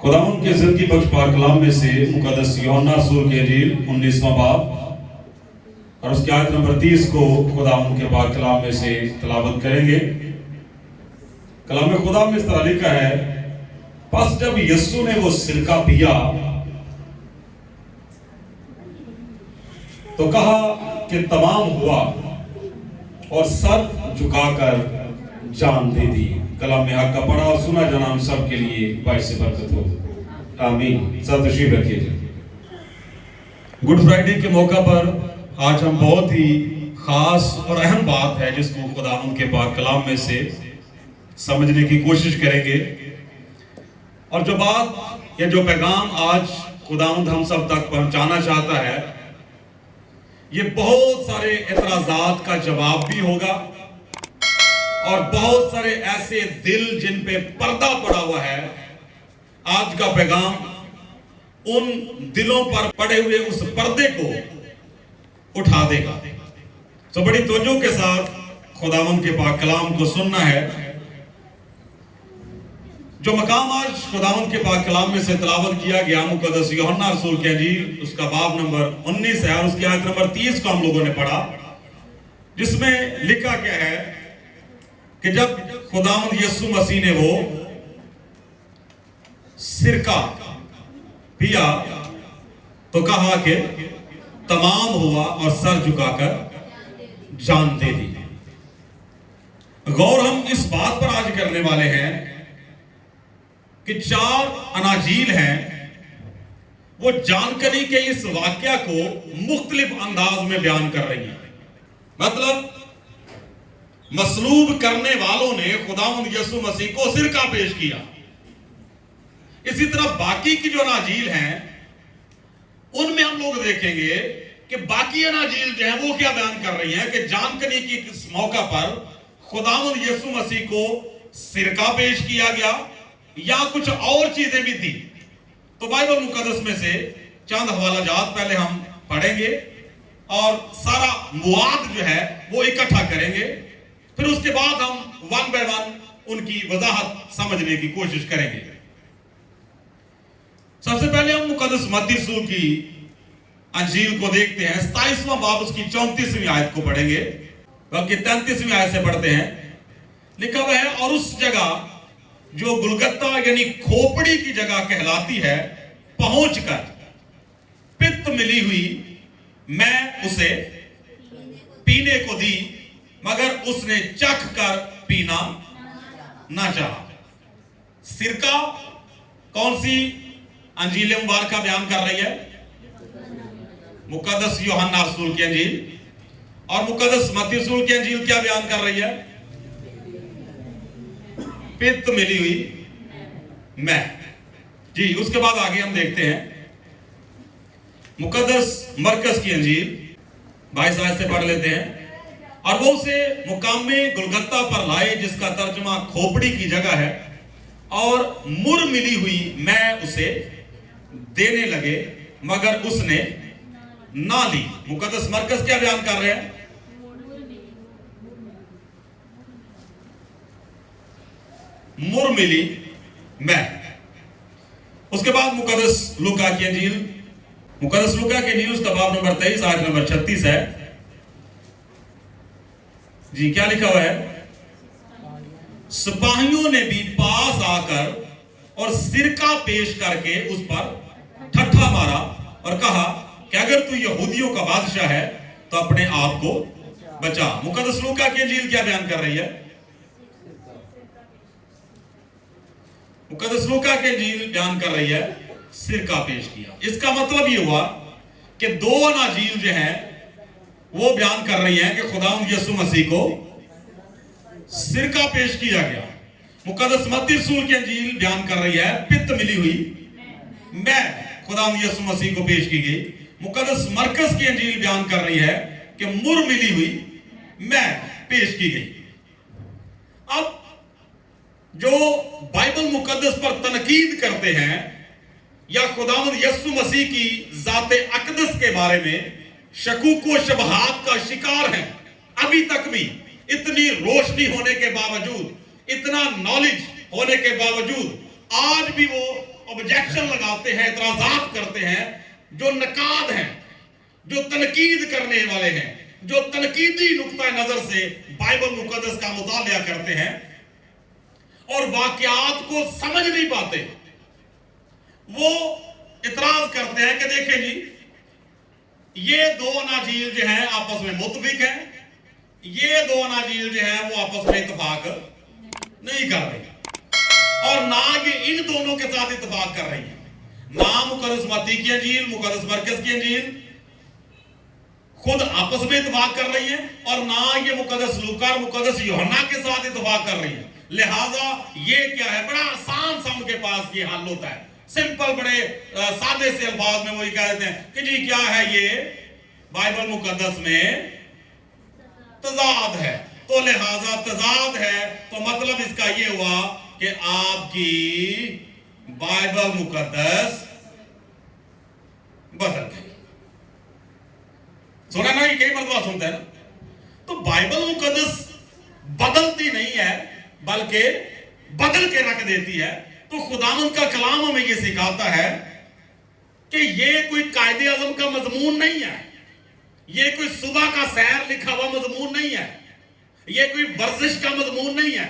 خداوند کے زندگی بخش پاک کلام میں سے مقدس یوحنا رسول کی انجیل 19واں باب اور اس کی آیت نمبر 30 کو خداوند کے پاک کلام میں سے تلاوت کریں گے۔ کلام خدا میں اس طرح لکھا ہے، پس جب یسوع نے وہ سرکہ پیا تو کہا کہ تمام ہوا، اور سر جھکا کر جان دے دی۔ کلام حق کا پڑھا اور سنا جانا ہم سب کے لیے باعث برکت ہو، آمین۔ سب تشریف رکھیے جی۔ گڈ فرائیڈے کے موقع پر آج ہم بہت ہی خاص اور اہم بات ہے جس کو خداوند کے پاک کلام میں سے سمجھنے کی کوشش کریں گے، اور جو بات یا جو پیغام آج خداوند ہم سب تک پہنچانا چاہتا ہے، یہ بہت سارے اعتراضات کا جواب بھی ہوگا، اور بہت سارے ایسے دل جن پہ پردہ پڑا ہوا ہے۔ آج کا پیغام ان دلوں پر پڑے ہوئے اس پردے کو اٹھا دے گا۔ تو بڑی توجہ کے ساتھ خداوند کے پاک کلام کو سننا ہے۔ جو مقام آج خداوند کے پاک کلام میں سے تلاوت کیا گیا مقدس یوحنا رسول کی انجیل، اس کا باب نمبر 19 ہے، اور اس کی آیت نمبر 30 کو ہم لوگوں نے پڑھا، جس میں لکھا کیا ہے کہ جب خداوند یسوع مسیح نے وہ سرکہ پیا تو کہا کہ تمام ہوا، اور سر جھکا کر جان دے دی۔ غور ہم اس بات پر آج کرنے والے ہیں کہ 4 اناجیل ہیں، وہ جانکاری کے اس واقعہ کو مختلف انداز میں بیان کر رہی ہیں۔ مطلب مصلوب کرنے والوں نے خداوند یسوع مسیح کو سرکہ پیش کیا۔ اسی طرح باقی کی جو اناجیل ہیں ان میں ہم لوگ دیکھیں گے کہ باقی اناجیل جو ہیں وہ کیا بیان کر رہی ہیں کہ جانکاری کی اس موقع پر خداوند یسوع مسیح کو سرکہ پیش کیا گیا یا کچھ اور چیزیں بھی تھی۔ تو بائبل مقدس میں سے چند حوالہ جات پہلے ہم پڑھیں گے اور سارا مواد جو ہے وہ اکٹھا کریں گے، پھر اس کے بعد ہم ون بائی ون ان کی وضاحت سمجھنے کی کوشش کریں گے۔ سب سے پہلے ہم مقدس متی رسول کی انجیل کو دیکھتے ہیں۔ 27واں باب اس کی 34ویں آیت کو پڑھیں گے، بلکہ 33ویں آیت سے پڑھتے ہیں۔ لکھا ہوا ہے، اور اس جگہ جو گلگتہ یعنی کھوپڑی کی جگہ کہلاتی ہے پہنچ کر پت ملی ہوئی میں اسے پینے کو دی، مگر اس نے چکھ کر پینا نہ چاہا۔ سرکہ کون سی انجیل مبارکہ بیان کر رہی ہے؟ مقدس یوحنا رسول کی انجیل، اور مقدس متی رسول کی انجیل کیا بیان کر رہی ہے؟ پت ملی ہوئی میں۔ جی، اس کے بعد آگے ہم دیکھتے ہیں مقدس مرکز کی انجیل 22 آیت سے پڑھ لیتے ہیں۔ اور وہ اسے مقام گلگتہ پر لائے، جس کا ترجمہ کھوپڑی کی جگہ ہے، اور مر ملی ہوئی میں اسے دینے لگے، مگر اس نے نہ لی۔ مقدس مرکز کیا بیان کر رہے ہیں؟ مر ملی میں۔ اس کے بعد مقدس لوکا کی انجیل، مقدس لوکا کی انجیل اس کا باب نمبر 23 آیت نمبر 36 ہے۔ جی، کیا لکھا ہوا ہے؟ سپاہیوں نے بھی پاس آ کر اور سرکہ پیش کر کے اس پر ٹھٹھا مارا اور کہا کہ اگر تو یہودیوں کا بادشاہ ہے تو اپنے آپ کو بچا۔ مقدس لوکا کی انجیل کیا بیان کر رہی ہے؟ مقدس لوکا کی انجیل بیان کر رہی ہے سرکہ پیش کیا۔ اس کا مطلب یہ ہوا کہ 2 اناجیل جو ہیں وہ بیان کر رہی ہیں کہ خداوند یسوع مسیح کو سرکہ پیش کیا گیا۔ مقدس متی رسول کی انجیل بیان کر رہی ہے پت ملی ہوئی میں خداوند یسوع مسیح کو پیش کی گئی۔ مقدس مرکز کی انجیل بیان کر رہی ہے کہ مر ملی ہوئی میں پیش کی گئی۔ اب جو بائبل مقدس پر تنقید کرتے ہیں یا خداوند یسوع مسیح کی ذات اقدس کے بارے میں شکوک و شبہات کا شکار ہیں، ابھی تک بھی اتنی روشنی ہونے کے باوجود، اتنا نالج ہونے کے باوجود آج بھی وہ ऑब्जेक्शन लगाते हैं, एतराजात करते हैं, जो नकाद हैं, जो तनकीद करने वाले हैं, जो तनकीदी नुक्ता नजर से बाइबल मुकद्दस का मुतालिया करते हैं और वाकयात को समझ नहीं पाते, वो इतराज करते हैं कि देखें जी, ये दो अनाजील जो हैं आपस में मुतफिक हैं, ये दो अनाजील जो हैं वो आपस में इत्तेफाक नहीं कर रही, और ना ये इन दोनों के साथ इत्तेफाक कर रही है। ना मुकद्दस मत्ती की अंजील, मुकद्दस मरकस की अंजील खुद आपस में इत्तेफाक कर रही है, और ना ये मुकद्दस लूका और मुकद्दस यूहन्ना के साथ इत्तेफाक कर रही है। लिहाजा ये क्या है, बड़ा आसान सा उनके पास ये हल होता है, सिंपल, बड़े सादे से अल्फाज में वही कह देते हैं कि जी क्या है, ये बाइबल मुकद्दस में तजाद है, तो लिहाजा तजाद है तो मतलब इसका ये हुआ कि आपकी बाइबल मुकद्दस बदल गई। सुना ना, ये कई मरतबा सुनते हैं ना। तो बाइबल मुकद्दस बदलती नहीं है बल्कि बदल के रख देती है। तो खुदावंद का कलाम हमें ये सिखाता है कि ये कोई कायदे आज़म का मजमून नहीं है, ये कोई सुबह का सैर लिखा हुआ मजमून नहीं है, ये कोई वर्जिश का मजमून नहीं है,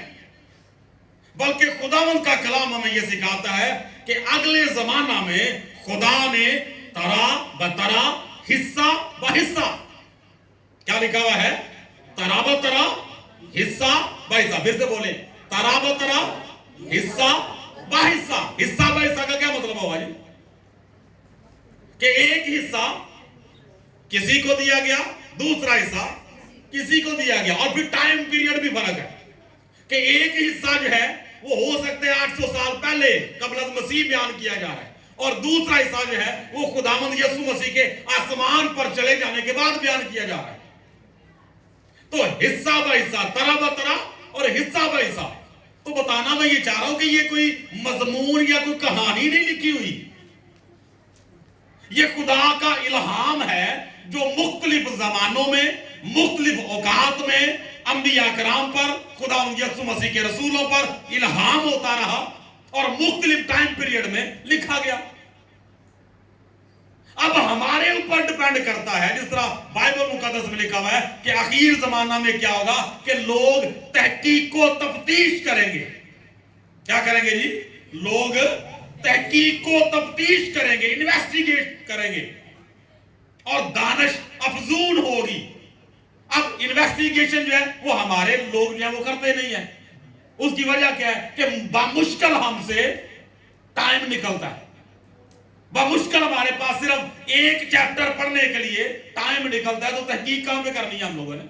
बल्कि खुदावंद का कलाम हमें यह सिखाता है कि अगले जमाना में खुदा ने तरा बतरा, हिस्सा ब हिस्सा, क्या लिखा हुआ है, तरा बतरा, हिस्सा ब हिस्सा। फिर से बोले, तरा बतरा, हिस्सा ब हिस्सा। हिस्सा ब हिस्सा का क्या मतलब हुआ जी? कि एक हिस्सा किसी को दिया गया, दूसरा हिस्सा किसी को दिया गया, और फिर टाइम पीरियड भी फर्क है कि एक हिस्सा जो है वो हो सकते हैं 800 साल पहले कबल मसीह बयान किया जा रहा है, और दूसरा हिस्सा जो है वो खुदावंद यीशु मसीह के आसमान पर चले जाने के बाद बयान किया जा रहा है। तो हिस्सा ब हिस्सा, तरा ब तरा और हिस्सा ब हिस्सा। तो बताना मैं ये चाह रहा हूं कि ये कोई मजमून या कोई कहानी नहीं लिखी हुई, ये खुदा का इल्हाम है जो मुख्तलिफ जमानों में, मुख्तलिफ औकात में अंबिया कराम पर, खुदा यीशु मसीह के रसूलों पर इल्हाम होता रहा और मुख्तलिफ टाइम पीरियड में लिखा गया। अब हमारे ऊपर डिपेंड करता है, जिस तरह बाइबल मुकद्दस में लिखा हुआ है कि आखिर जमाना में क्या होगा कि लोग तहकीक को तफ्तीश करेंगे। क्या करेंगे जी? लोग तहकीक को तफ्तीश करेंगे, इन्वेस्टिगेट करेंगे और दानिश अफजून होगी। अब इन्वेस्टिगेशन जो है वो हमारे लोग जो है वो करते नहीं है। उसकी वजह क्या है कि बामुश्किल हमसे टाइम निकलता है, बामुश्किल हमारे पास सिर्फ एक चैप्टर पढ़ने के लिए टाइम निकलता है। तो तहकीक कहां पे करनी है हम लोगों ने?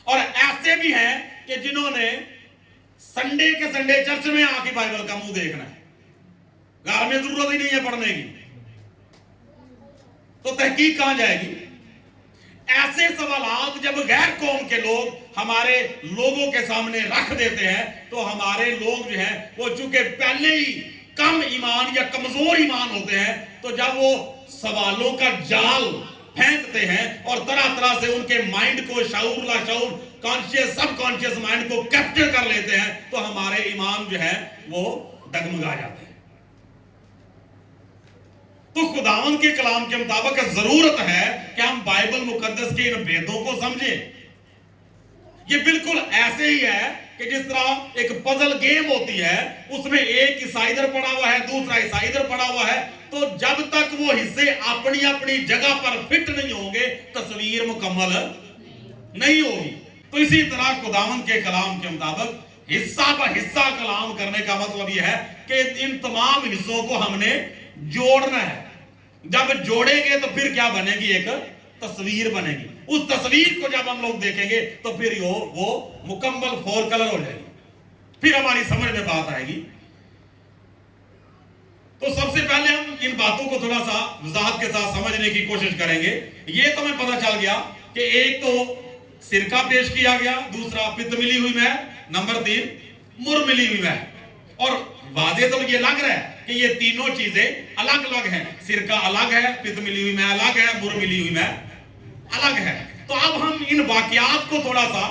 और ऐसे भी हैं कि जिन्होंने संडे के संडे चर्च में आके बाइबल का मुंह देखना है, घर में जरूरत ही नहीं है पढ़ने की, तो तहकीक कहां जाएगी? ऐसे सवालात जब गैर कौम के लोग हमारे लोगों के सामने रख देते हैं तो हमारे लोग जो हैं वो चूंकि पहले ही कम ईमान या कमजोर ईमान होते हैं, तो जब वो सवालों का जाल फेंकते हैं और तरह तरह से उनके माइंड को, शाऊर लाशाऊर, कॉन्शियस सबकॉन्शियस माइंड को कैप्चर कर लेते हैं, तो हमारे ईमान जो है वो डगमगा जाते हैं। तो खुदावंद के कलाम के मुताबिक जरूरत है कि हम बाइबल मुकद्दस के इन भेदों को समझें। ये बिल्कुल ऐसे ही है कि जिस तरह एक पजल गेम होती है, उसमें एक हिस्सा इधर पड़ा हुआ है, दूसरा हिस्सा इधर पड़ा हुआ है, तो जब तक वो हिस्से अपनी अपनी जगह पर फिट नहीं होंगे तस्वीर मुकम्मल नहीं होगी। तो इसी तरह खुदावंद के कलाम के मुताबिक हिस्सा पर हिस्सा कलाम करने का मतलब यह है कि इन तमाम हिस्सों को हमने जोड़ना है। जब जोड़ेंगे तो फिर क्या बनेगी? एक तस्वीर बनेगी। उस तस्वीर को जब हम लोग देखेंगे तो फिर वो मुकम्मल फोर कलर हो जाएगी, फिर हमारी समझ में बात आएगी। तो सबसे पहले हम इन बातों को थोड़ा सा वजाहत के साथ समझने की कोशिश करेंगे। ये तो हमें पता चल गया कि एक तो सिरका पेश किया गया, दूसरा पित्त मिली हुई मैं, नंबर 3 मुर मिली हुई मैं। और वाजे तो ये लग रहा है कि ये तीनों चीजें अलग अलग हैं। सिरका अलग है, पित्त मिली हुई मैं अलग है, मुर मिली हुई मैं अलग है। तो अब हम इन वाकयात को थोड़ा सा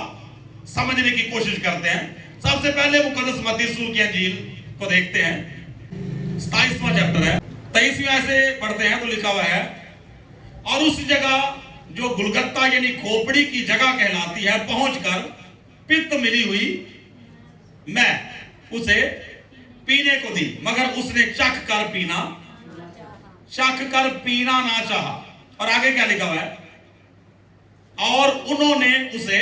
समझने की कोशिश करते हैं। सबसे पहले मुकद्दस मत्ती रसूल की अंजील को देखते हैं। 27वां चैप्टर है, 23वें से पढ़ते हैं तो लिखा हुआ है, और उस जगह जो गुलगत्ता यानी खोपड़ी की जगह कहलाती है पहुंचकर पित्त मिली हुई मैं उसे पीने को दी, मगर उसने चख कर पीना ना चाहा। और आगे क्या लिखा हुआ है, और उन्होंने उसे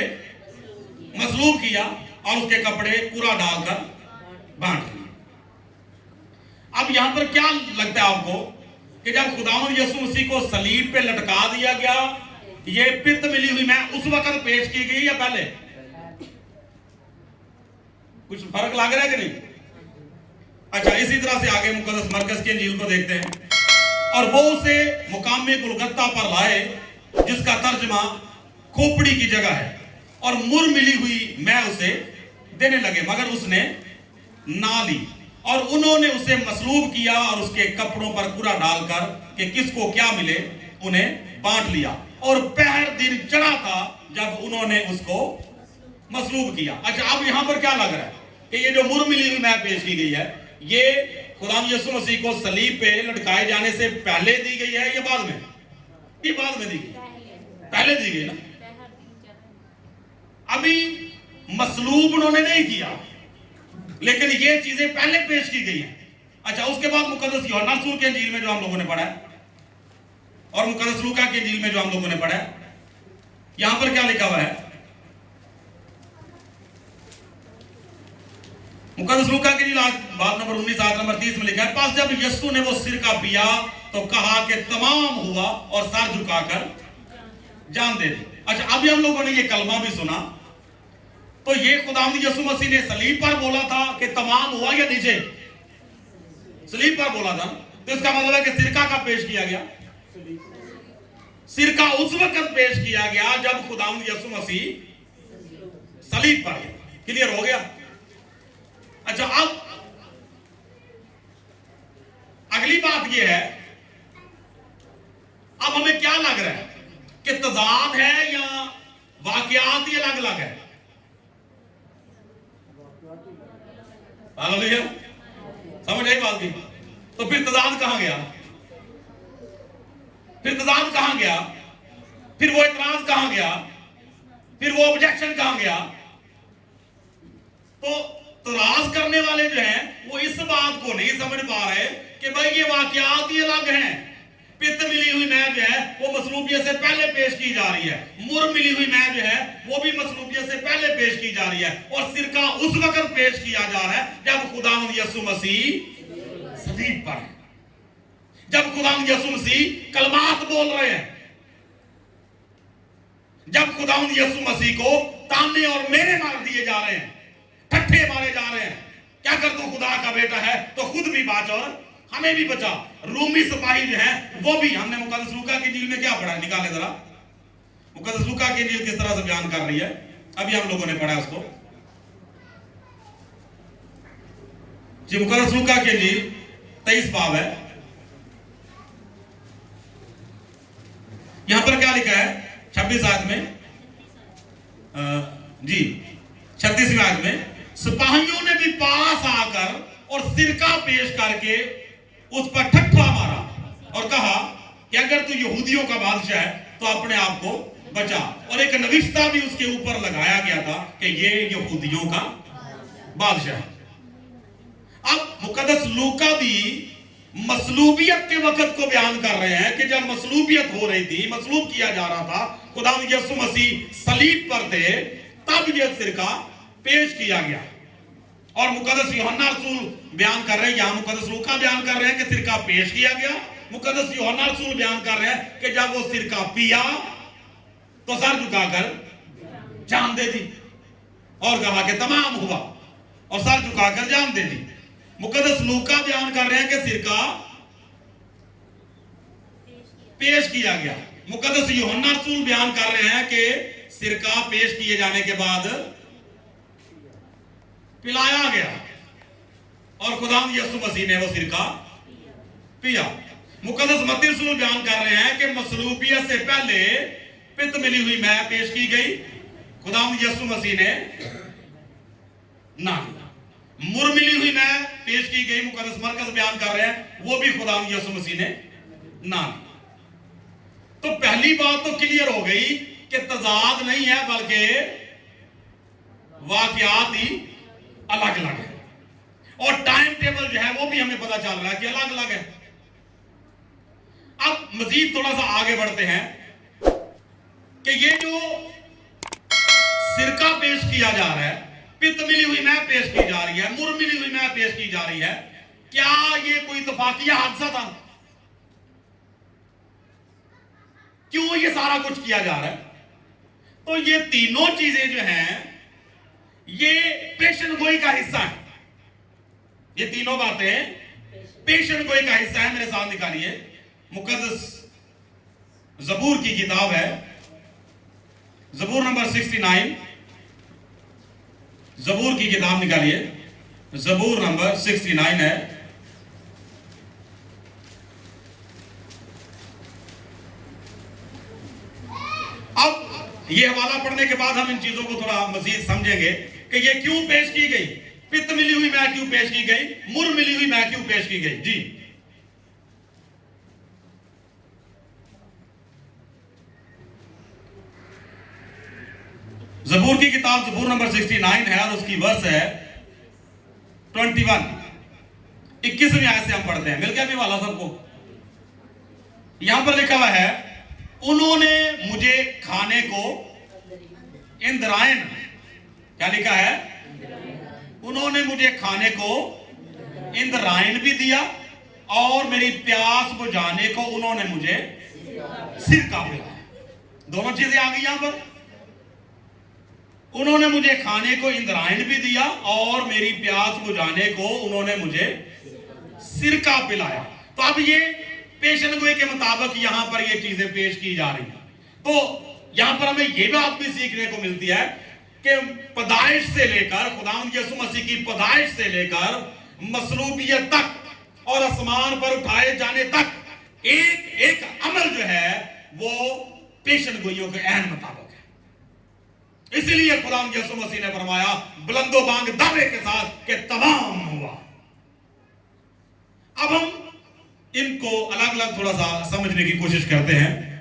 मसलूब किया और उसके कपड़े कुरा डालकर बांट दिए। अब यहां पर क्या लगता है आपको कि जब खुदावंद यीशु मसीह को सलीब पे लटका दिया गया, ये पित्त मिली हुई मैं उस वक्त पेश की गई या पहले? कुछ फर्क लग रहा है कि नहीं? अच्छा, इसी तरह से आगे मुकद्दस मरकस की इंजील को देखते हैं, और वो उसे मुकामी गुलगत्ता पर लाए जिसका तर्जमा खोपड़ी की जगह है, और मुर मिली हुई मैं उसे देने लगे, मगर उसने ना ली। और उन्होंने उसे मसलूब किया और उसके कपड़ों पर कुरा डालकर कि किसको क्या मिले उन्हें बांट लिया। और पहर दिन चढ़ा था जब उन्होंने उसको मसलूब किया। अच्छा, अब यहां पर क्या लग रहा है कि ये जो मुर मिली हुई मैं पेश की गई है, ये खुदावंद यीशु मसीह को सलीब पे लटकाए जाने से पहले दी गई है या बाद में? ये बाद में दी गई, पहले दी गई ना। अभी मसलूब उन्होंने नहीं किया, लेकिन ये चीजें पहले पेश की गई हैं। अच्छा, उसके बाद मुकद्दस यूहन्ना रसूल के इंजील में जो हम लोगों ने पढ़ा है और मुकद्दस लूका के इंजील में जो हम लोगों ने पढ़ा है, यहां पर क्या लिखा हुआ है? मुकद्दस लूका के इंजील बाब नंबर 19 आयत नंबर 30 में लिखा है, पास जब यीशु ने वो सिरका पिया तो कहा कि तमाम हुआ, और सर झुकाकर जान दे दी। अच्छा, अभी हम लोगों ने ये कलमा भी सुना, तो ये खुदावंद यीशु मसीह ने सलीब पर बोला था कि तमाम हुआ या नीचे? सलीब पर बोला था, तो इसका मतलब है कि सिरका का पेश किया गया। सिरका उस वक्त पेश किया गया जब खुदावंद यीशु मसीह सलीब पर। क्लियर हो गया? अच्छा, अब अगली बात यह है, अब हमें क्या लग रहा है कि तजाद है या वाकयात ही अलग अलग है? हालेलुया, समझ आई बात की? तो फिर तजाद कहां गया? फिर तजाद कहां गया? फिर वो इतराज कहां गया? फिर वो ऑब्जेक्शन कहां गया? तो तराज करने वाले जो हैं वो इस बात को नहीं समझ पा रहे कि भाई ये वाकयात ही अलग हैं। पित्त मिली हुई मैं जो है वो मसलूबियत से पहले पेश की जा रही है, मुर मिली हुई मैं जो है वो भी मसलूबियत से पहले पेश की जा रही है, और सिरका उस वक्त पेश किया जा रहा है जब खुदावंद यीशु मसीह सलीब पर है, जब खुदावंद यीशु मसीह कलमात बोल रहे हैं, जब खुदावंद यीशु मसीह को ताने और मेरे मार दिए जा रहे हैं, ठट्ठे मारे जा रहे हैं, क्या कर तू खुदा का बेटा है तो खुद भी बच और हमें भी बचा। रूमी सिपाही जो है वो भी, हमने मुकद्दस लूका की इंजील में क्या पढ़ा, निकाले जरा। मुकद्दस लूका की इंजील किस तरह से बयान कर रही है, अभी हम लोगों ने पढ़ा उसको जी। मुकद्दस लूका की इंजील 23 बाब है, यहां पर क्या लिखा है 26 आयत में, जी 36वीं आयत में, सिपाहियों ने भी पास आकर और सिरका पेश करके उस पर ठट्ठा मारा और कहा कि अगर तू यहूदियों का बादशाह है तो अपने आप को बचा। और एक नविश्ता भी उसके ऊपर लगाया गया था कि ये यहूदियों का बादशाह है। अब मुकद्दस लूका भी मसलूबियत के वक्त को बयान कर रहे हैं कि जब मसलूबियत हो रही थी, मसलूब किया जा रहा था, खुदावंद यीशु मसीह सलीब पर थे, तब यह सिरका पेश किया गया। और मुकद्दस यूहन्ना रसूल बयान कर रहे हैं, यहां मुकद्दस लूका बयान कर रहे हैं कि सिरका पेश किया गया, मुकद्दस यूहन्ना रसूल बयान कर रहे हैं कि जब वो सिरका पिया तो सर झुकाकर जान दे दी, और कहा कि तमाम हुआ, और सर झुकाकर जान दे दी। मुकद्दस लूका बयान कर रहे हैं कि सिरका पेश किया गया, मुकद्दस यूहन्ना रसूल बयान कर रहे हैं कि सिरका पेश किए जाने के बाद पिलाया गया, और खुदावंद यीशु मसीह ने वो सिरका पिया। मुकद्दस मत्ती रसूल बयान कर रहे हैं कि मसलूबियत से पहले पित्त मिली हुई मैं पेश की गई, खुदावंद यीशु मसीह ने ना, मुर मिली हुई मैं پیش کی گئی مقدس مرکز بیان کر رہے ہیں وہ بھی خدا یسوع مسیح نے نہ لی. تو پہلی بات تو کلیئر ہو گئی کہ تضاد نہیں ہے بلکہ واقعات ہی الگ الگ ہے, اور ٹائم ٹیبل جو ہے وہ بھی ہمیں پتا چل رہا ہے کہ الگ الگ ہے. اب مزید تھوڑا سا آگے بڑھتے ہیں کہ یہ جو سرکہ پیش کیا جا رہا ہے, پت ملی ہوئی میں پیش کی جا رہی ہے, مر ملی ہوئی میں پیش کی جا رہی ہے, کیا یہ کوئی اتفاقیہ حادثہ تھا؟ کیوں یہ سارا کچھ کیا جا رہا ہے؟ تو یہ تینوں چیزیں جو ہیں یہ پیشن گوئی کا حصہ ہے. یہ تینوں باتیں پیشن گوئی کا حصہ ہے. میرے ساتھ نکالیے مقدس زبور کی کتاب ہے, زبور نمبر 69, زبور کی کتاب نکالیے, زبور نمبر 69 ہے. اب یہ حوالہ پڑھنے کے بعد ہم ان چیزوں کو تھوڑا مزید سمجھیں گے کہ یہ کیوں پیش کی گئی, پت ملی ہوئی میں کیوں پیش کی گئی, مر ملی ہوئی میں کیوں پیش کی گئی. جی زبور کی کتاب زبور نمبر 69 ہے اور اس کی ورس ہے 21. 21ویں آیت سے ہم پڑھتے ہیں, مل گیا بھی والا سب کو. یہاں پر لکھا ہوا ہے, انہوں نے مجھے کھانے کو اندرائن, کیا لکھا ہے, انہوں نے مجھے کھانے کو اندرائن بھی دیا اور میری پیاس بجھانے کو انہوں نے مجھے سرکہ پلایا. دونوں چیزیں آ گئی یہاں پر. انہوں نے مجھے کھانے کو اندرائن بھی دیا اور میری پیاس بجھانے کو انہوں نے مجھے سرکہ پلایا. تو اب یہ پیشن گوئی کے مطابق یہاں پر یہ چیزیں پیش کی جا رہی ہیں. تو یہاں پر ہمیں یہ بات بھی سیکھنے کو ملتی ہے کہ پیدائش سے لے کر, خداوند یسوع مسیح کی پیدائش سے لے کر مصلوبیت تک اور آسمان پر اٹھائے جانے تک ایک ایک عمل جو ہے وہ پیشن گوئیوں کے عین مطابق ہے. اسی لیے خداوند یسوع مسیح نے فرمایا بلند و بانگ دعوے کے ساتھ کہ تمام ہوا. اب ہم ان کو الگ الگ تھوڑا سا سمجھنے کی کوشش کرتے ہیں.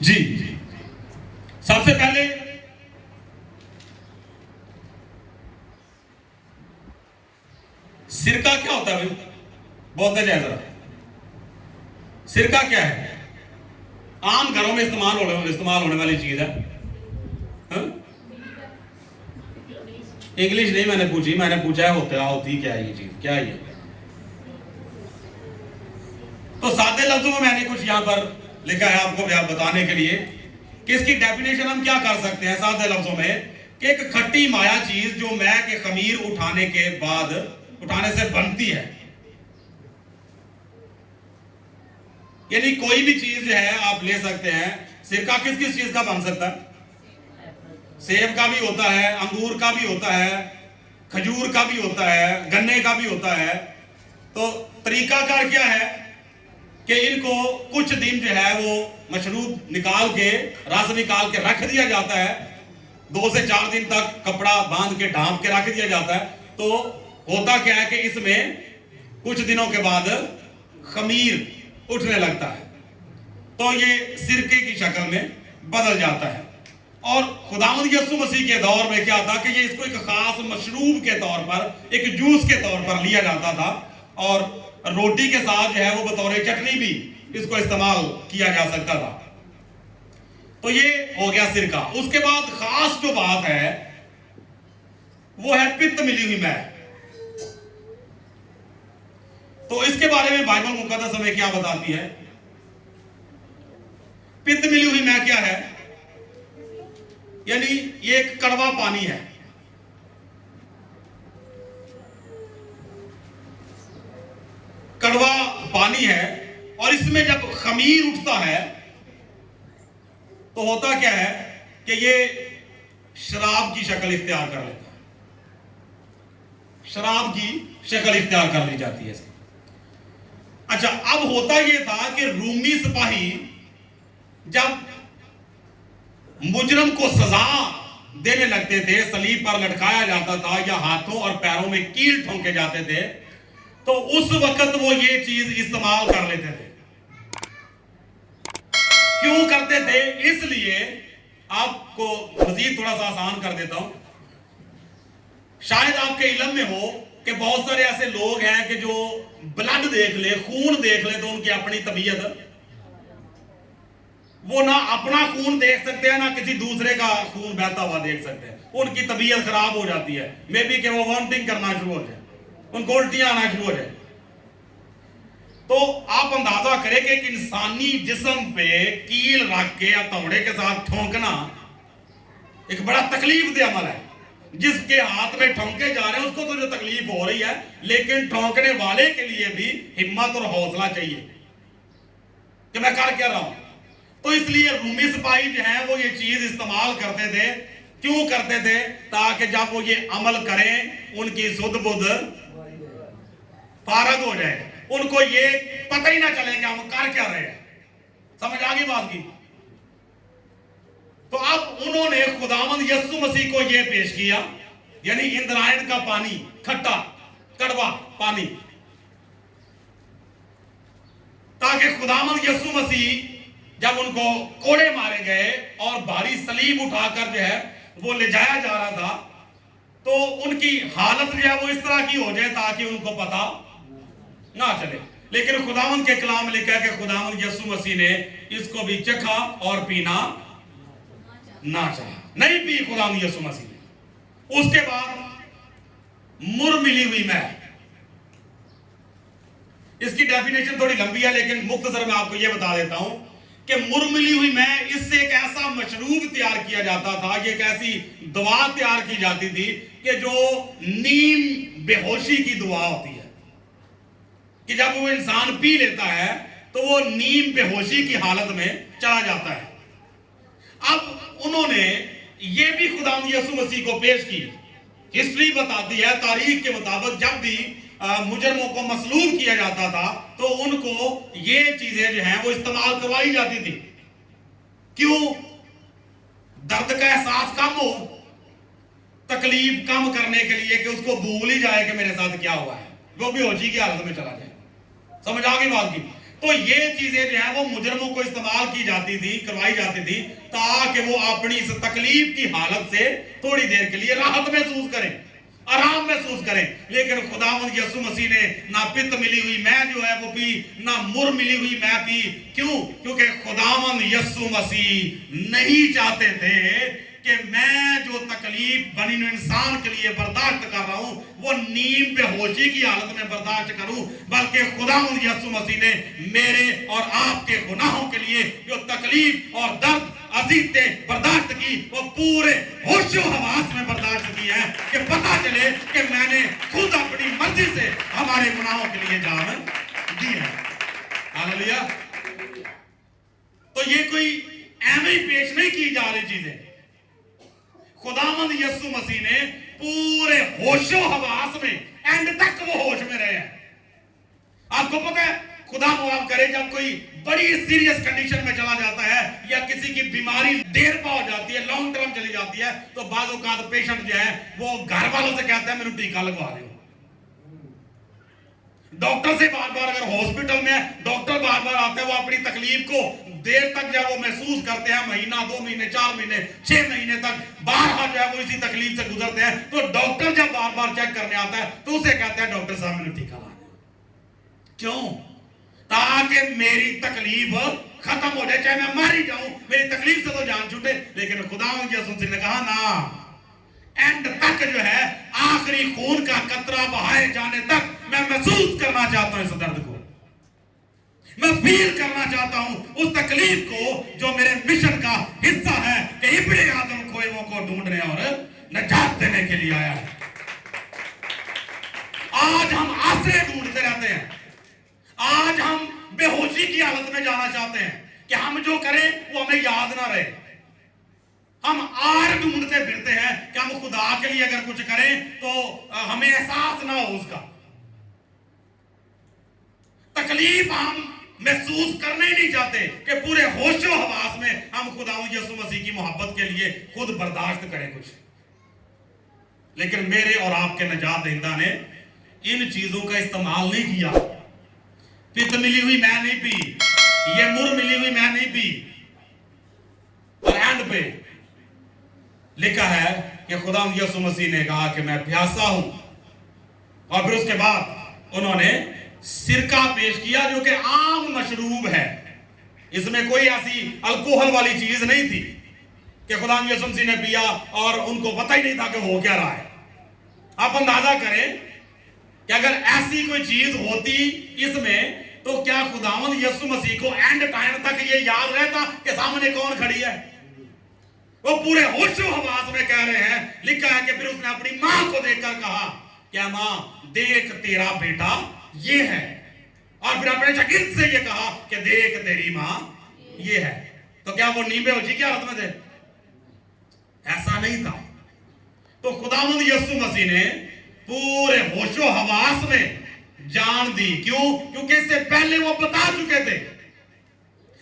جی سب سے پہلے سرکہ کیا ہوتا ہے بھائی, بولتے جائے ذرا. سرکہ کیا ہے؟ عام گھروں میں استعمال ہونے والی چیز ہے. انگلش نہیں میں نے پوچھی, میں نے پوچھا ہے ہوتی کیا ہے یہ چیز, کیا ہے یہ. تو سادے لفظوں میں نے کچھ یہاں پر لکھا ہے آپ کو بتانے کے لیے کہ اس کی ڈیفینیشن ہم کیا کر سکتے ہیں سادے لفظوں میں, کہ ایک کھٹی مایا چیز جو مے کے خمیر اٹھانے سے بنتی ہے. یعنی کوئی بھی چیز جو ہے آپ لے سکتے ہیں. سرکہ کس کس چیز کا بن سکتا ہے؟ سیب کا بھی ہوتا ہے, انگور کا بھی ہوتا ہے, کھجور کا بھی ہوتا ہے, گنے کا بھی ہوتا ہے. تو طریقہ کار کیا ہے کہ ان کو کچھ دن جو ہے وہ مشروب نکال کے, رس نکال کے رکھ دیا جاتا ہے. 2 سے 4 دن تک کپڑا باندھ کے ڈھانپ کے رکھ دیا جاتا ہے. تو ہوتا کیا ہے کہ اس میں کچھ دنوں کے بعد خمیر اٹھنے لگتا ہے, تو یہ سرکے کی شکل میں بدل جاتا ہے. اور خداوند یسوع مسیح کے دور میں کیا تھا کہ یہ اس کو ایک خاص مشروب کے طور پر, ایک جوس کے طور پر لیا جاتا تھا, اور روٹی کے ساتھ جو ہے وہ بطور چٹنی بھی اس کو استعمال کیا جا سکتا تھا. تو یہ ہو گیا سرکہ. اس کے بعد خاص جو بات ہے وہ ہے پت ملی ہوئی میں. تو اس کے بارے میں بائبل مقدس ہمیں کیا بتاتی ہے؟ پت ملی ہوئی میں کیا ہے؟ یعنی یہ ایک کڑوا پانی ہے. کڑوا پانی ہے, اور اس میں جب خمیر اٹھتا ہے تو ہوتا کیا ہے کہ یہ شراب کی شکل اختیار کر لیتا ہے. شراب کی شکل اختیار کر لی جاتی ہے. अच्छा, अब होता यह था कि रूमी सिपाही जब मुजरम को सजा देने लगते थे, सलीब पर लटकाया जाता था या हाथों और पैरों में कील ठोंके जाते थे, तो उस वक्त वो ये चीज इस्तेमाल कर लेते थे। क्यों करते थे? इसलिए आपको मजीद थोड़ा सा आसान कर देता हूं। शायद आपके इल्म में हो कि बहुत सारे ऐसे लोग हैं कि जो ब्लड देख ले, खून देख ले, तो उनकी अपनी तबीयत, वो ना अपना खून देख सकते हैं ना किसी दूसरे का खून बहता हुआ देख सकते हैं। उनकी तबीयत खराब हो जाती है, मे बी कि वो वॉमिटिंग करना शुरू हो जाए, उनको उल्टियां आना शुरू हो जाए। तो आप अंदाजा करें कि एक इंसानी जिस्म पे कील रख के या तवड़े के साथ ठोंकना एक बड़ा तकलीफ दे अमल है। जिसके हाथ में ठोंके जा रहे हैं उसको तो जो तकलीफ हो रही है, लेकिन ठोंकने वाले के लिए भी हिम्मत और हौसला चाहिए कि मैं कर क्या रहा हूं। तो इसलिए रूमी सिपाही जो है वो ये चीज इस्तेमाल करते थे। क्यों करते थे? ताकि जब वो ये अमल करें उनकी सुध बुध फारग हो जाए, उनको ये पता ही ना चले कि हम कर क्या रहे हैं। समझ आ गई बात की? तो अब उन्होंने खुदावंद यीशु मसीह को ये पेश किया, यानी इंद्रायण का पानी, खट्टा कड़वा पानी, ताकि खुदावंद यीशु मसीह जब उनको कोड़े मारे गए और भारी सलीब उठाकर जो है वो ले जाया जा रहा था, तो उनकी हालत जो है वो इस तरह की हो जाए ताकि उनको पता ना चले। लेकिन खुदावंद के कलाम में लिखा है कि खुदावंद यीशु मसीह ने इसको भी चखा और पीना ना चाहा, नहीं पी खुदावंद यीशु मसीह ने। उसके बाद मुर मिली हुई मैं, इसकी डेफिनेशन थोड़ी लंबी है लेकिन मुख्तसर मैं आपको यह बता देता हूं कि मुरमिली हुई मैं, इससे एक ऐसा मशरूब तैयार किया जाता था, ये एक ऐसी दवा तैयार की जाती थी कि जो नीम बेहोशी की दुआ होती है, कि जब वो इंसान पी लेता है तो वो नीम बेहोशी की हालत में चला जाता है। अब उन्होंने ये भी खुदावंद यीशु मसीह को पेश की। हिस्ट्री बताती है, तारीख के मुताबिक जब भी मुजरमों को मसलूब किया जाता था तो उनको ये चीजें जो हैं वो इस्तेमाल करवाई जाती थी। क्यों? दर्द का एहसास कम हो, तकलीफ कम करने के लिए कि उसको भूल ही जाए कि मेरे साथ क्या हुआ है, वो भी होशी की हालत में चला जाए। समझ आ गई बात की? तो ये चीजें जो है वो मुजरमों को इस्तेमाल की जाती थी, करवाई जाती थी, ताकि वो अपनी इस तकलीफ की हालत से थोड़ी देर के लिए राहत महसूस करें, आराम महसूस करें। लेकिन खुदावंद यीशु मसीह ने ना पित्त मिली हुई मैं जो है वो पी, ना मुर मिली हुई मैं पी। क्यों? क्योंकि खुदावंद यीशु मसीह नहीं चाहते थे कि मैं जो तकलीफ बनी इंसान के लिए बर्दाश्त कर रहा हूं वो नीम बेहोशी की हालत में बर्दाश्त करूं, बल्कि खुदावंद यीशु मसीह ने मेरे और आपके गुनाहों के लिए जो तकलीफ और दर्द अजीतें बर्दाश्त की वो पूरे होशो हवास में बर्दाश्त की है, कि पता चले कि मैंने खुद अपनी मर्जी से हमारे गुनाहों के लिए जान दी है। हालेलुया। तो ये कोई ऐਵੇਂ ही पेश नहीं की जा रही चीजें। खुदावंद यीशु मसीह ने पूरे होशो हवास में एंड तक वो होश में रहे हैं। आपको पता है, खुदा मुआफ करे, जब कोई बड़ी सीरियस कंडीशन में चला जाता है या किसी की बीमारी देर पा हो जाती है, लॉन्ग टर्म चली जाती है, तो बाज़ औक़ात पेशेंट जो है वो घर वालों से कहता है मेरे टीका लगवा दो। डॉक्टर से बार बार, अगर हॉस्पिटल में डॉक्टर बार बार आते हैं, वो अपनी तकलीफ को देर तक जब वो महसूस करते हैं, महीना, 2 महीने, 4 महीने, 6 महीने तक बार जो है वो इसी तकलीफ से गुजरते हैं, तो डॉक्टर जब बार बार चेक करने आता है तो उसे कहता है डॉक्टर साहब मैंने टीका ला दो। क्यों? ताकि मेरी तकलीफ खत्म हो जाए, चाहे मैं मर ही जाऊं, मेरी तकलीफ से तो जान छूटे। लेकिन खुदावंद यीशु मसीह ने कहा ना, एंड तक जो है आखिरी खून का कतरा बहाए जाने तक मैं महसूस करना चाहता हूं इस दर्द को, मैं फील करना चाहता हूं उस तकलीफ को जो मेरे मिशन का हिस्सा है कि इब्ने आदम खोएवों को ढूंढने और नजात देने के लिए आया है। आज हम आश्रय ढूंढते रहते हैं, आज हम बेहोशी की हालत में जाना चाहते हैं कि हम जो करें वो हमें याद ना रहे। हम आर ढूंढते फिरते हैं कि हम खुदा के लिए अगर कुछ करें तो हमें एहसास ना हो उसका। तकलीफ हम महसूस करना ही नहीं चाहते कि पूरे होशो हवास में हम खुदावंद यीशु मसीह की मोहब्बत के लिए खुद बर्दाश्त करें कुछ। लेकिन मेरे और आपके नजात दहिंदा ने इन चीजों का इस्तेमाल नहीं किया। पित्त मिली हुई मैं नहीं पी, ये मुर मिली हुई मैं नहीं पी। और एंड पे लिखा है कि खुदावंद यीशु मसीह ने कहा कि मैं प्यासा हूं, और फिर उसके बाद उन्होंने सिरका पेश किया जो कि आम मशरूब है। इसमें कोई ऐसी अल्कोहल वाली चीज नहीं थी कि खुदावंद यीशु मसीह ने पिया और उनको पता ही नहीं था कि हो क्या रहा है। आप अंदाजा करें कि अगर ऐसी कोई चीज होती इसमें, तो क्या खुदावंद यीशु मसीह को एंड टाइम तक ये याद रहता कि सामने कौन खड़ी है? वो पूरे होशो हवास में कह रहे हैं। लिखा है कि फिर उसने अपनी मां को देखकर कहा, क्या मां देख तेरा बेटा ये है, और फिर अपने शागिर्द से ये कहा कि देख तेरी मां ये है। तो क्या वो नींबे हो जी की हालत में थे? ऐसा नहीं था। तो खुदावंद यीशु मसीह ने पूरे होशो हवास में जान दी। क्यों? क्योंकि इससे पहले वो बता चुके थे।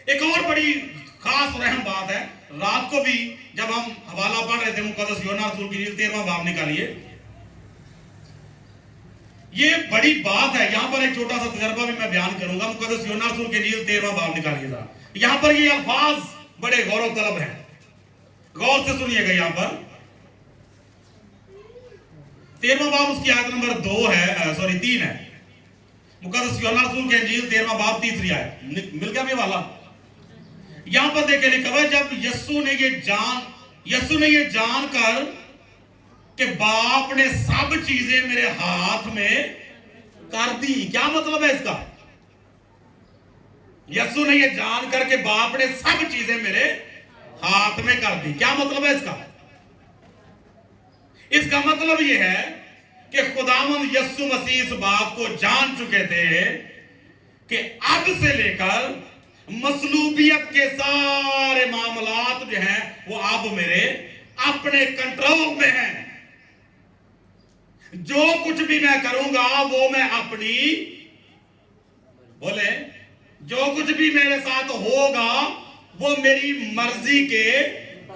एक और बड़ी खास रहम बात है, रात को भी जब हम हवाला पढ़ रहे थे मुकद्दस यूहन्ना रसूल की 13वां बाब निकालिए, ये बड़ी बात है। यहां पर एक छोटा सा तजर्बा भी मैं बयान करूंगा। मुकद्दस यूहन्ना रसूल के 13वां बाब निकालिए जरा। यहां पर ये अल्फाज बड़े गौरव तलब हैं, गौर से सुनिएगा। यहां पर 13वां बाब उसकी आयत नंबर 3 है। मुकद्दस यूहन्ना रसूल के इंजील 13वां बाब 3 आयत। मिल गया मेरे वाला? यहां पर देखिए लिखा हुआ है, जब यीशु ने ये जानकर कि बाप ने सब चीजें मेरे हाथ में कर दी। क्या मतलब है इसका? यीशु ने ये जानकर के बाप ने सब चीजें मेरे हाथ में कर दी। क्या मतलब है इसका? इसका मतलब ये है कि खुदावंद यीशु मसीह इस बात को जान चुके थे कि अब से लेकर मसलूबियत के सारे मामलात जो हैं वो अब मेरे अपने कंट्रोल में हैं। जो कुछ भी मैं करूंगा वो मैं अपनी, बोले, जो कुछ भी मेरे साथ होगा वो मेरी मर्जी के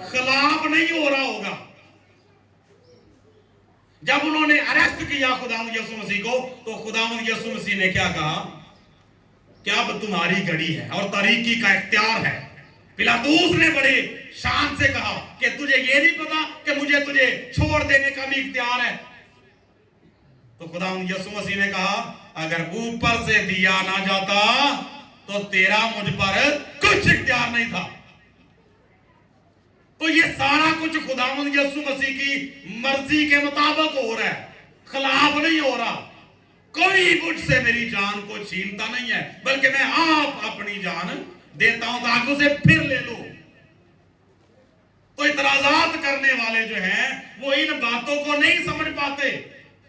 खिलाफ नहीं हो रहा होगा। जब उन्होंने अरेस्ट किया खुदावंद यीशु मसीह को, तो खुदावंद यीशु मसीह ने क्या कहा कि अब तुम्हारी घड़ी है और तरीकी का इख्तियार है। पिलातूस ने बड़े शान से कहा कि तुझे ये नहीं पता कि मुझे तुझे छोड़ देने का भी इख्तियार है? तो खुदावंद यीशु मसीह ने कहा, अगर ऊपर से दिया ना जाता तो तेरा मुझ पर कुछ इख्तियार नहीं था। तो ये सारा कुछ खुदावंद यीशु मसीह की मर्जी के मुताबिक हो रहा है, खिलाफ नहीं हो रहा। कोई मुझसे मेरी जान को छीनता नहीं है, बल्कि मैं आप अपनी जान देता हूं ताकि उसे फिर ले लो। तो इतराजात करने वाले जो हैं वो इन बातों को नहीं समझ पाते।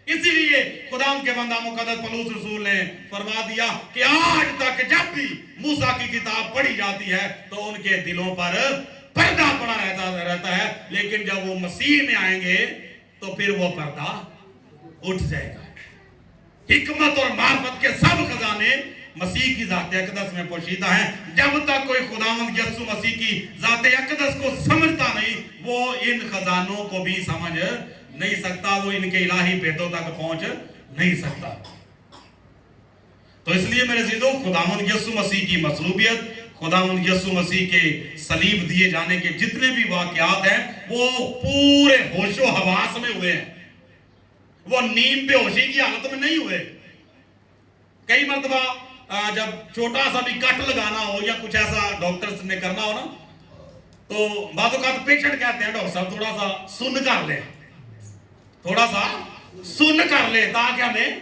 इसीलिए खुदावंद के बंदा मुकद्दस पौलुस रसूल ने फरमा दिया कि आज तक जब भी मूसा की किताब पढ़ी जाती है तो उनके दिलों पर पर्दा पड़ा रहता है, लेकिन जब वो मसीह में आएंगे तो फिर वो पर्दा उठ जाएगा। हिकमत और मार्फत के सब खजाने मसीह की ज़ात अक़दस में पोशीदा हैं। जब तक कोई खुदावंद यीशु मसीह की ज़ात अक़दस को समझता नहीं, वो इन खजानों को भी समझ नहीं सकता, वो इनके इलाही भेदों तक पहुंच नहीं सकता। तो इसलिए मेरे अज़ीज़ों, खुदावंद यीशु मसीह की मसलूबियत, खुदावंद यीशु मसीह के सलीब दिए जाने के जितने भी वाक़यात हैं वो पूरे होशो हवास में हुए हैं। वो नींद बेहोशी की हालत में नहीं हुए। कई मर्तबा जब छोटा सा भी कट लगाना हो या कुछ ऐसा डॉक्टर्स ने करना हो ना, तो बातों का पेशेंट कहते हैं डॉक्टर साहब थोड़ा सा सुन कर ले, थोड़ा सा सुन कर ले ताकि हमें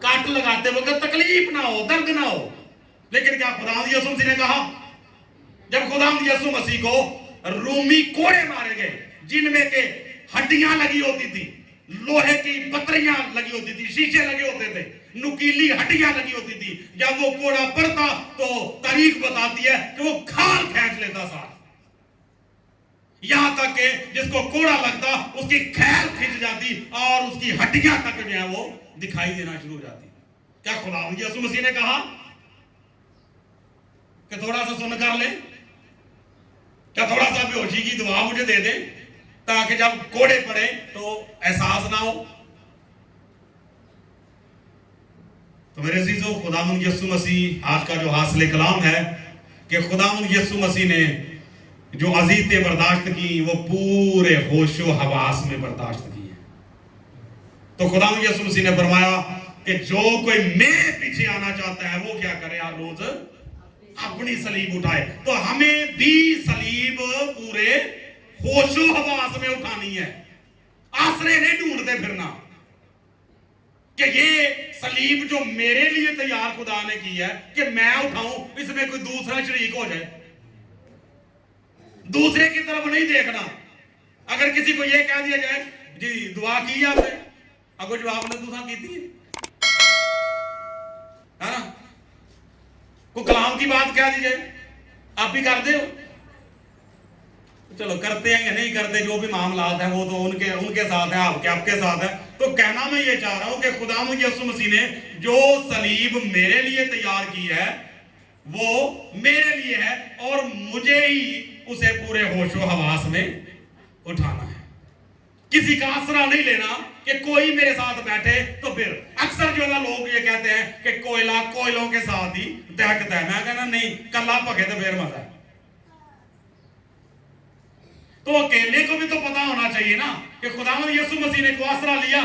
कट लगाते वक्त तकलीफ ना हो, दर्द ना हो। लेकिन क्या खुदावंद यीशु मसीह ने कहा, जब खुदावंद यीशु मसीह को रूमी कोड़े मारे गए जिनमें के हड्डियां लगी होती थी, लोहे की पत्रियां लगी होती थी, शीशे लगे होते थे, नुकीली हड्डियां लगी होती थी, जब वो कोड़ा पड़ता तो तारीख बताती है कि वो खाल खींच लेता साथ, यहां तक कि जिसको कोड़ा लगता उसकी खैर खिंच जाती और उसकी हड्डियां तक जो है वो दिखाई देना शुरू हो जाती। क्या खुदा यीशु मसीह ने कहा कि थोड़ा सा सुन कर ले? क्या थोड़ा सा बेहोशी की दुआ मुझे दे दे ताकि जब कोड़े पड़े तो एहसास ना हो? तो मेरे अजीजों, खुदावंद यीशु मसीह आज का जो हासिल कलाम है कि खुदावंद यीशु मसीह ने जो अज़ीज़ें बर्दाश्त की वो पूरे होशो हवास में बर्दाश्त की है। तो खुदावंद यीशु मसीह ने फरमाया कि जो कोई मेरे पीछे आना चाहता है वो क्या करे? हर रोज अपनी सलीब उठाए। तो हमें भी सलीब पूरे होशो हवास में उठानी है। आसरे नहीं ढूंढते फिरना कि ये सलीब जो मेरे लिए तैयार खुदा ने की है कि मैं उठाऊं, इसमें कोई दूसरा शरीक हो जाए। दूसरे की तरफ नहीं देखना। अगर किसी को ये कह दिया जाए जी दुआ की आपने, अगर जो आपने दूसरा की थी है ना, कोई कलाम की बात कह दी जाए, आप भी करते हो? चलो करते हैं या नहीं करते, जो भी मामलात है वो तो उनके साथ है, आपके साथ है। तो कहना मैं ये चाह रहा हूं कि खुदावंद यीशु मसीह ने जो सलीब मेरे लिए तैयार की है वो मेरे लिए है और मुझे ही उसे पूरे होशो हवास में उठाना है। किसी का आसरा नहीं लेना कि कोई मेरे साथ बैठे। तो फिर अक्सर जो है ना लोग ये कहते हैं कि कोयला कोयलों के साथ ही दहकता है। मैं कहना नहीं, कल्ला पके तो फिर मजा है। तो अकेले को भी तो पता होना चाहिए ना कि खुदावंद यीशु मसीह ने को आसरा लिया।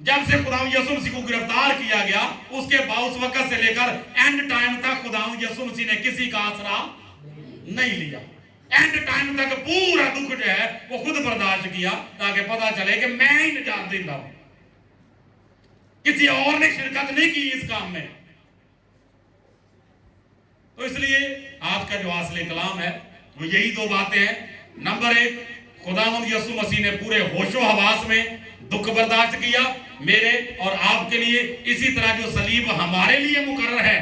जब से खुदावंद यीशु मसीह को गिरफ्तार किया गया उसके बाद उस वक्त से लेकर एंड टाइम तक खुदावंद यीशु मसीह ने किसी का आसरा नहीं लिया। एंड टाइम तक पूरा दुख जो है वो खुद बर्दाश्त किया ताकि पता चले कि मैं ही निजात देता हूं, किसी और ने शिरकत नहीं की इस काम में। तो इसलिए आज का जो हासिल कलाम है वो यही दो बातें हैं। नंबर एक, खुदावंद यीशु मसीह ने पूरे होशो हवास में दुख बर्दाश्त किया मेरे और आपके लिए। इसी तरह जो सलीब हमारे लिए मुकर्रर है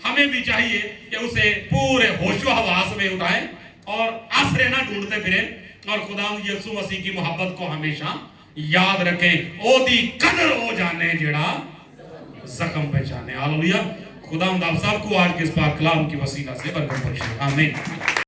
हमें भी चाहिए कि उसे पूरे होशो हवास में उठाएं और आसरे ना ढूंढते फिरें और खुदावंद यीशु मसीह की मोहब्बत को हमेशा याद रखें। ओदी कदर हो जाने जेड़ा जख्म पहचाने। हालेलुया। खुदावंद आप सबको आज के इस पाक कलाम की वसीला से बरकत बख्शे। आमीन।